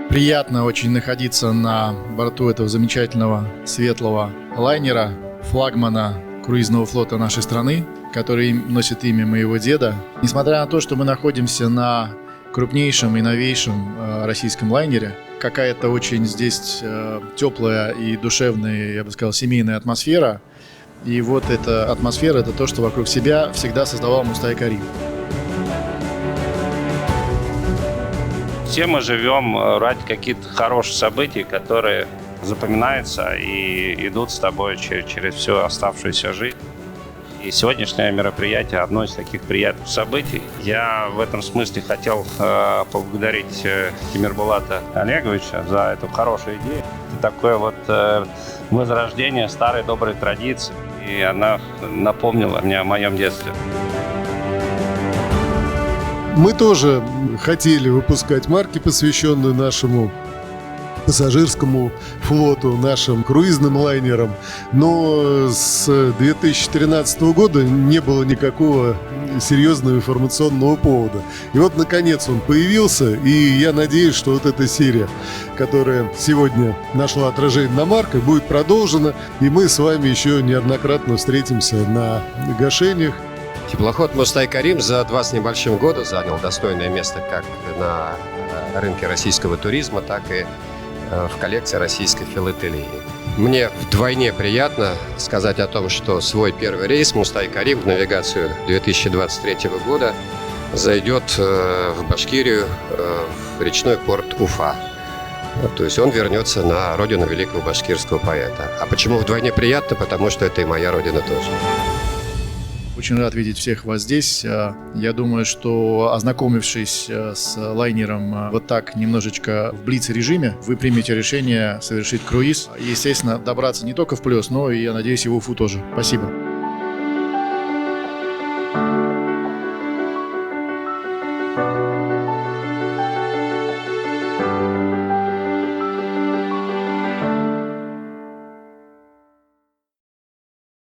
Приятно очень находиться на борту этого замечательного светлого лайнера, флагмана круизного флота нашей страны, который носит имя моего деда. Несмотря на то, что мы находимся на крупнейшем и новейшем российском лайнере, какая-то очень здесь теплая и душевная, я бы сказал, семейная атмосфера. И вот эта атмосфера – это то, что вокруг себя всегда создавал Мустай Карим. Все мы живем ради каких-то хороших событий, которые запоминаются и идут с тобой через всю оставшуюся жизнь. И сегодняшнее мероприятие – одно из таких приятных событий. Я в этом смысле хотел поблагодарить Тимирбулата Олеговича за эту хорошую идею. Это такое вот возрождение старой доброй традиции, и она напомнила мне о моем детстве. Мы тоже хотели выпускать марки, посвященные нашему пассажирскому флоту, нашим круизным лайнерам, но с 2013 года не было никакого серьезного информационного повода. И вот, наконец, он появился, и я надеюсь, что вот эта серия, которая сегодня нашла отражение на марках, будет продолжена, и мы с вами еще неоднократно встретимся на гашениях. Теплоход Мустай Карим за 2 с небольшим года занял достойное место как на рынке российского туризма, так и в коллекции российской филателии. Мне вдвойне приятно сказать о том, что свой первый рейс Мустай Карим в навигацию 2023 года зайдет в Башкирию, в речной порт Уфа. То есть он вернется на родину великого башкирского поэта. А почему вдвойне приятно? Потому что это и моя родина тоже. Очень рад видеть всех вас здесь. Я думаю, что, ознакомившись с лайнером вот так немножечко в блиц-режиме, вы примете решение совершить круиз и, естественно, добраться не только в Плес, но и, я надеюсь, и в Уфу тоже. Спасибо.